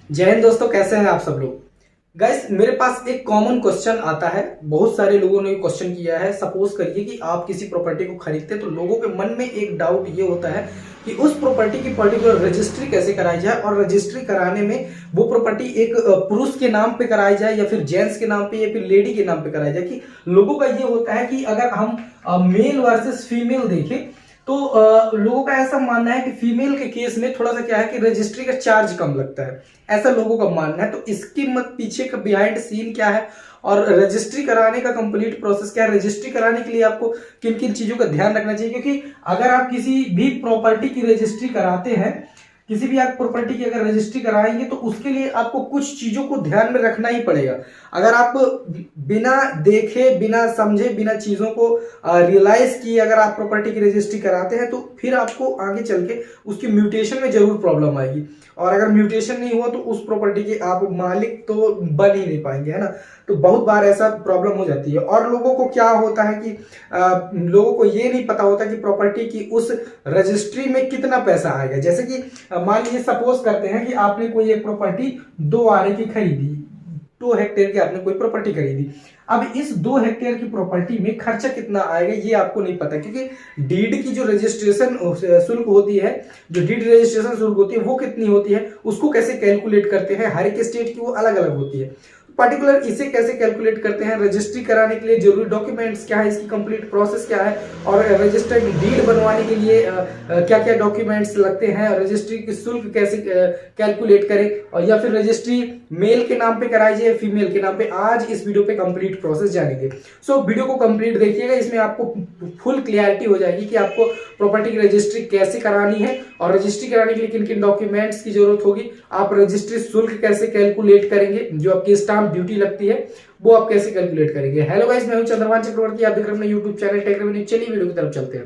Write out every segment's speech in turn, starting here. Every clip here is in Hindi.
जय हिंद दोस्तों, कैसे हैं आप सब लोग। गाइस, मेरे पास एक कॉमन क्वेश्चन आता है। बहुत सारे लोगों ने क्वेश्चन किया है। सपोज करिए कि आप किसी प्रॉपर्टी को खरीदते हैं तो लोगों के मन में एक डाउट ये होता है कि उस प्रॉपर्टी की पर्टिकुलर रजिस्ट्री कैसे कराई जाए, और रजिस्ट्री कराने में वो प्रॉपर्टी एक पुरुष के नाम पे कराई जाए या फिर जेंट्स के नाम पे या फिर लेडी के नाम पे कराई जाए। कि लोगों का ये होता है कि अगर हम मेल वर्सेस फीमेल देखें तो लोगों का ऐसा मानना है कि फीमेल के केस में थोड़ा सा क्या है कि रजिस्ट्री का चार्ज कम लगता है, ऐसा लोगों का मानना है। तो इसकी मत पीछे का बिहाइंड सीन क्या है और रजिस्ट्री कराने का कंप्लीट प्रोसेस क्या है, रजिस्ट्री कराने के लिए आपको किन किन चीजों का ध्यान रखना चाहिए। क्योंकि अगर आप किसी भी प्रॉपर्टी की रजिस्ट्री कराते हैं, किसी भी आप प्रॉपर्टी की अगर रजिस्ट्री कराएंगे तो उसके लिए आपको कुछ चीजों को ध्यान में रखना ही पड़ेगा। अगर आप बिना देखे, बिना समझे, बिना चीजों को रियलाइज किए अगर आप प्रॉपर्टी की रजिस्ट्री कराते हैं तो फिर आपको आगे चल के उसकी म्यूटेशन में जरूर प्रॉब्लम आएगी। और अगर म्यूटेशन नहीं हुआ तो उस प्रॉपर्टी के आप मालिक तो बन ही नहीं पाएंगे, है ना। तो बहुत बार ऐसा प्रॉब्लम हो जाती है। और लोगों को क्या होता है कि लोगों को ये नहीं पता होता कि प्रॉपर्टी की उस रजिस्ट्री में कितना पैसा आएगा। जैसे कि मान लीजिए सपोज करते हैं कि आपने कोई एक प्रॉपर्टी 2 आरे की खरीदी, 2 हेक्टेयर की आपने कोई प्रॉपर्टी खरीदी। अब इस 2 हेक्टेयर की प्रॉपर्टी में खर्चा कितना आएगा ये आपको नहीं पता, क्योंकि डीड की जो रजिस्ट्रेशन शुल्क होती है, जो डीड रजिस्ट्रेशन शुल्क होती है वो कितनी होती है, उसको कैसे कैलकुलेट करते हैं, हर एक स्टेट की वो अलग अलग होती है। पर्टिकुलर इसे कैसे कैलकुलेट करते हैं, रजिस्ट्री कराने के लिए जरूरी डॉक्यूमेंट्स क्या है, इसकी कंप्लीट प्रोसेस क्या है, और रजिस्टर्ड डीड बनवाने के लिए क्या क्या डॉक्यूमेंट्स लगते हैं, रजिस्ट्री की शुल्क कैसे कैलकुलेट करें, और या फिर रजिस्ट्री मेल के नाम पे कराई जाए फीमेल के नाम पे, आज इस वीडियो पे कंप्लीट प्रोसेस जानेंगे। सो वीडियो को कंप्लीट देखिएगा, इसमें आपको फुल क्लियरिटी हो जाएगी कि आपको प्रॉपर्टी की रजिस्ट्री कैसे करानी है और रजिस्ट्री कराने के लिए किन किन डॉक्यूमेंट्स की जरूरत होगी, आप रजिस्ट्री शुल्क कैसे कैलकुलेट करेंगे, जो आपकी स्टाम्प ड्यूटी लगती है वो आप कैसे कैलकुलेट करेंगे। हेलो गाइस, मैं हूं चंद्रभान चक्रवर्ती, आप देख रहे हैं अपना यूट्यूब चैनल टेक रेवेन्यू। चलिए वीडियो की तरफ चलते हैं।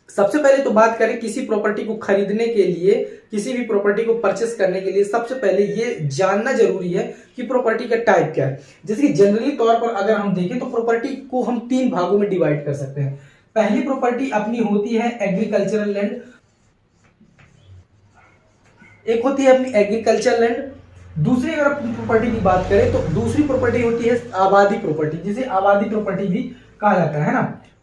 सबसे पहले तो बात करें किसी प्रॉपर्टी को खरीदने के लिए, किसी भी प्रॉपर्टी को परचेस करने के लिए सबसे पहले ये जानना जरूरी है कि प्रॉपर्टी का टाइप क्या है। जैसे कि जनरली तौर पर अगर हम देखें तो प्रॉपर्टी को हम 3 भागों में डिवाइड कर सकते हैं। पहली प्रॉपर्टी अपनी होती है एग्रीकल्चरल लैंड, एक होती है अपनी एग्रीकल्चर लैंड। दूसरी अगर अपनी प्रॉपर्टी की बात करें तो दूसरी प्रॉपर्टी होती है आबादी प्रॉपर्टी, जिसे आबादी प्रॉपर्टी भी कहा जाता है ना।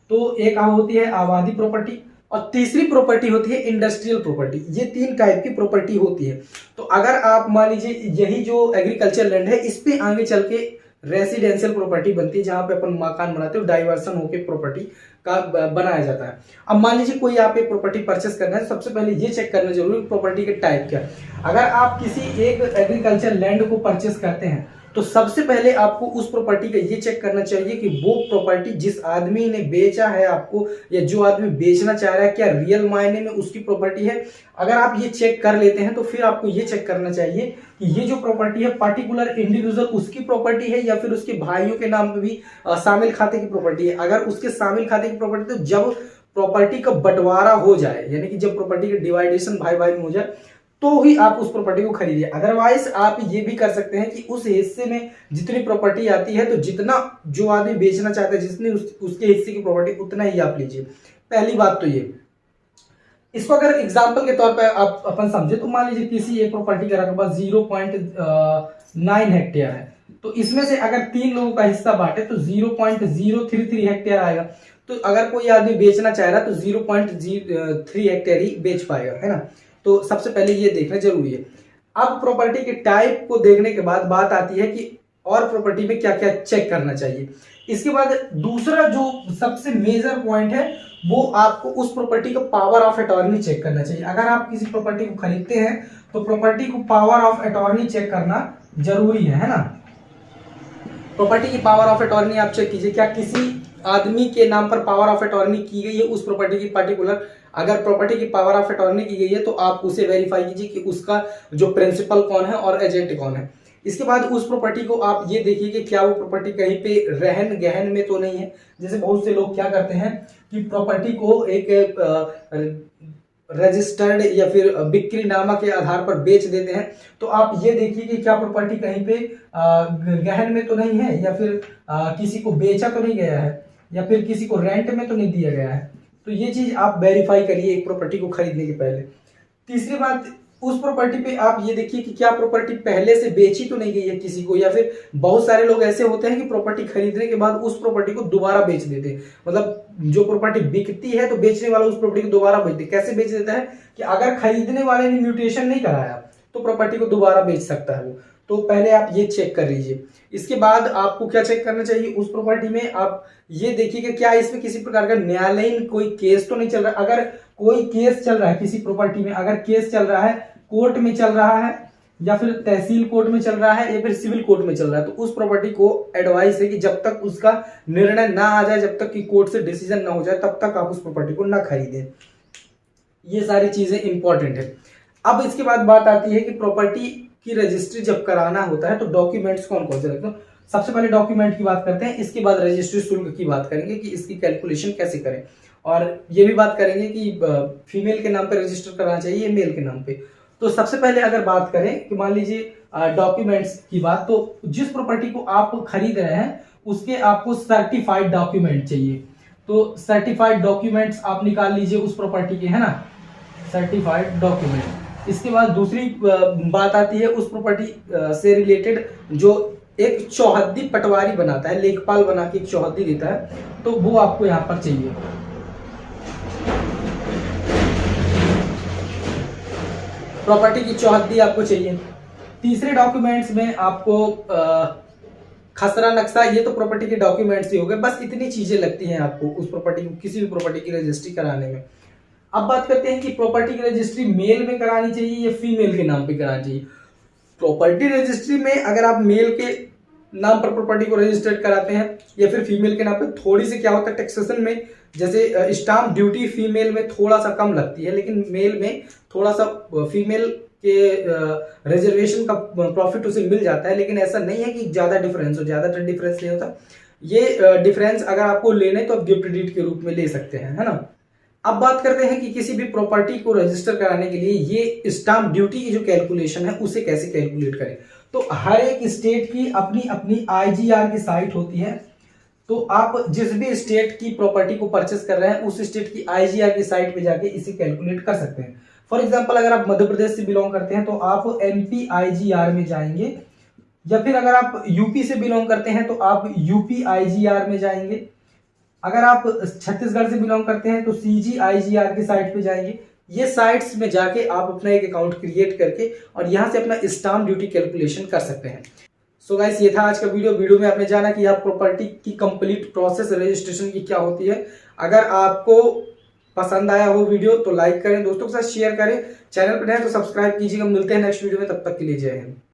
तो एक होती है आबादी प्रॉपर्टी और तीसरी प्रॉपर्टी होती है इंडस्ट्रियल प्रॉपर्टी। ये 3 टाइप की प्रॉपर्टी होती है। तो अगर आप मान लीजिए यही जो एग्रीकल्चर लैंड है इस पे आगे चल के रेसिडेंशियल प्रॉपर्टी बनती है, जहां पे अपन मकान बनाते हो, डाइवर्सन होके प्रॉपर्टी का बनाया जाता है। अब मान लीजिए कोई आप एक प्रॉपर्टी परचेस करना है, सबसे पहले ये चेक करना जरूरी प्रॉपर्टी के टाइप क्या है। अगर आप किसी एक एग्रीकल्चर लैंड को परचेस करते हैं तो सबसे पहले आपको उस प्रॉपर्टी का ये चेक करना चाहिए कि वो प्रॉपर्टी जिस आदमी ने बेचा है आपको, या जो आदमी बेचना चाह रहा है, क्या रियल मायने में उसकी प्रॉपर्टी है। अगर आप ये चेक कर लेते हैं तो फिर आपको ये चेक करना चाहिए कि ये जो प्रॉपर्टी है पर्टिकुलर इंडिविजुअल उसकी प्रॉपर्टी है या फिर उसके भाइयों के नाम पे भी शामिल खाते की प्रॉपर्टी है। अगर उसके शामिल खाते की प्रॉपर्टी, तो जब प्रॉपर्टी का बंटवारा हो जाए, यानी कि जब प्रॉपर्टी का डिवाइडेशन भाई भाई में हो जाए, तो ही आप उस प्रॉपर्टी को खरीदिए। अदरवाइज आप ये भी कर सकते हैं कि उस हिस्से में जितनी प्रॉपर्टी आती है, तो जितना जो आदमी बेचना चाहता है, जितनी उसके हिस्से की प्रॉपर्टी उतना ही आप लीजिए। पहली बात तो ये। इसको अगर एग्जाम्पल के तौर पर आप अपन समझे तो मान लीजिए किसी एक प्रॉपर्टी का रकबा 0.9 हेक्टेयर है, तो इसमें से अगर 3 लोगों का हिस्सा बांटे तो 0.033 हेक्टेयर आएगा। तो अगर कोई आदमी बेचना चाह रहा है तो 0.03 हेक्टेयर ही बेच पाएगा, है ना। तो सबसे पहले ये देखना जरूरी है। अब प्रॉपर्टी के टाइप को देखने के बाद बात आती है कि और प्रॉपर्टी में क्या क्या चेक करना चाहिए। इसके बाद दूसरा जो सबसे मेजर पॉइंट है वो आपको उस प्रॉपर्टी का पावर ऑफ अटॉर्नी चेक करना चाहिए। अगर आप किसी प्रॉपर्टी को खरीदते हैं तो प्रॉपर्टी को पावर ऑफ अटॉर्नी चेक करना जरूरी है ना। प्रॉपर्टी की पावर ऑफ अटॉर्नी आप चेक कीजिए, क्या किसी आदमी के नाम पर पावर ऑफ अटॉर्नी की गई है उस प्रॉपर्टी की पर्टिकुलर। अगर प्रॉपर्टी की पावर ऑफ अटॉर्नी की गई है तो आप उसे वेरीफाई कीजिए कि उसका जो प्रिंसिपल कौन है और एजेंट कौन है। इसके बाद उस प्रॉपर्टी को आप ये देखिए कि क्या वो प्रॉपर्टी कहीं पे रहन गहन में तो नहीं है। जैसे बहुत से लोग क्या करते हैं कि प्रॉपर्टी को एक रजिस्टर्ड या फिर बिक्रीनामा के आधार पर बेच देते हैं। तो आप ये देखिए कि क्या प्रॉपर्टी कहीं पे गहन में तो नहीं है, या फिर किसी को बेचा तो नहीं गया है, या फिर किसी को रेंट में तो नहीं दिया गया है। तो ये चीज आप वेरीफाई करिए एक प्रॉपर्टी को खरीदने के पहले। तीसरी बात, उस प्रॉपर्टी पे आप ये देखिए कि क्या प्रॉपर्टी पहले से बेची तो नहीं गई है किसी को, या फिर बहुत सारे लोग ऐसे होते हैं कि प्रॉपर्टी खरीदने के बाद उस प्रॉपर्टी को दोबारा बेच देते हैं। मतलब जो प्रॉपर्टी बिकती है तो बेचने वाला उस प्रॉपर्टी को दोबारा बेच दे। कैसे बेच देता है कि अगर खरीदने वाले ने म्यूटेशन नहीं कराया तो प्रॉपर्टी को दोबारा बेच सकता है वो। तो पहले आप ये चेक कर लीजिए। इसके बाद आपको क्या चेक करना चाहिए, उस प्रॉपर्टी में आप ये देखिए कि क्या इसमें किसी प्रकार का न्यायालयीन कोई केस तो नहीं चल रहा। अगर कोई केस चल रहा है किसी प्रॉपर्टी में, अगर केस चल रहा है, कोर्ट में चल रहा है या फिर तहसील कोर्ट में चल रहा है या फिर सिविल कोर्ट में चल रहा है, तो उस प्रॉपर्टी को एडवाइस है कि जब तक उसका निर्णय ना आ जाए, जब तक कि कोर्ट से डिसीजन ना हो जाए, तब तक आप उस प्रॉपर्टी को ना खरीदें। ये सारी चीजें इंपॉर्टेंट है। अब इसके बाद बात आती है कि प्रॉपर्टी की रजिस्ट्री जब कराना होता है तो डॉक्यूमेंट्स कौन कौन से लगते हैं। सबसे पहले डॉक्यूमेंट की बात करते हैं, इसके बाद रजिस्ट्री शुल्क की बात करेंगे कि इसकी कैलकुलेशन कैसे करें, और ये भी बात करेंगे कि फीमेल के नाम पे रजिस्टर कराना चाहिए मेल के नाम पे। तो सबसे पहले अगर बात करें कि मान लीजिए डॉक्यूमेंट्स की बात, तो जिस प्रॉपर्टी को आप खरीद रहे हैं उसके आपको सर्टिफाइड डॉक्यूमेंट चाहिए। तो सर्टिफाइड डॉक्यूमेंट्स आप निकाल लीजिए उस प्रॉपर्टी के, है ना, सर्टिफाइड डॉक्यूमेंट। इसके बाद दूसरी बात आती है उस प्रॉपर्टी से रिलेटेड जो एक चौहद्दी पटवारी बनाता है, लेखपाल बना के एक चौहद्दी देता है, तो वो आपको यहां पर चाहिए। प्रॉपर्टी की चौहद्दी आपको चाहिए। तीसरे डॉक्यूमेंट्स में आपको खसरा नक्शा, ये तो प्रॉपर्टी के डॉक्यूमेंट्स ही हो गए। बस इतनी चीजें लगती हैं आपको उस प्रॉपर्टी को, किसी भी प्रॉपर्टी की रजिस्ट्री कराने में। अब बात करते हैं कि प्रॉपर्टी की रजिस्ट्री मेल में करानी चाहिए या फीमेल के नाम पे करानी चाहिए। प्रॉपर्टी रजिस्ट्री में अगर आप मेल के नाम पर प्रॉपर्टी को रजिस्टर्ड कराते हैं या फिर फीमेल के नाम पे, थोड़ी सी क्या होता है टैक्सेशन में, जैसे स्टाम्प ड्यूटी फीमेल में थोड़ा सा कम लगती है, लेकिन मेल में थोड़ा सा फीमेल के रिजर्वेशन का प्रॉफिट उसे मिल जाता है। लेकिन ऐसा नहीं है कि ज्यादा डिफरेंस हो, ज्यादा डिफरेंस नहीं होता। ये डिफरेंस अगर आपको लेने तो आप गिफ्ट डीड के रूप में ले सकते हैं, है ना। अब बात करते हैं कि किसी भी प्रॉपर्टी को रजिस्टर कराने के लिए ये स्टाम्प ड्यूटी की जो कैलकुलेशन है उसे कैसे कैलकुलेट करें। तो हर एक स्टेट की अपनी अपनी आईजीआर की साइट होती है। तो आप जिस भी स्टेट की प्रॉपर्टी को परचेस कर रहे हैं उस स्टेट की आईजीआर की साइट पे जाके इसे कैलकुलेट कर सकते हैं। फॉर एग्जांपल अगर आप मध्य प्रदेश से बिलोंग करते हैं तो आप एमपी आईजीआर में जाएंगे, या फिर अगर आप यूपी से बिलोंग करते हैं तो आप यूपी आईजीआर में जाएंगे। अगर आप छत्तीसगढ़ से बिलोंग करते हैं तो सीजीआईजीआर की साइट पे जाएंगे। ये साइट्स में जाके आप अपना एक अकाउंट क्रिएट करके और यहां से अपना स्टाम्प ड्यूटी कैलकुलेशन कर सकते हैं। सो गाइस, ये था आज का वीडियो में आपने जाना कि आप प्रॉपर्टी की कंप्लीट प्रोसेस रजिस्ट्रेशन की क्या होती है। अगर आपको पसंद आया हो वीडियो तो लाइक करें, दोस्तों के साथ शेयर करें, चैनल पर नए तो सब्सक्राइब कीजिएगा। मिलते हैं नेक्स्ट वीडियो में, तब तक के लिए जय हिंद।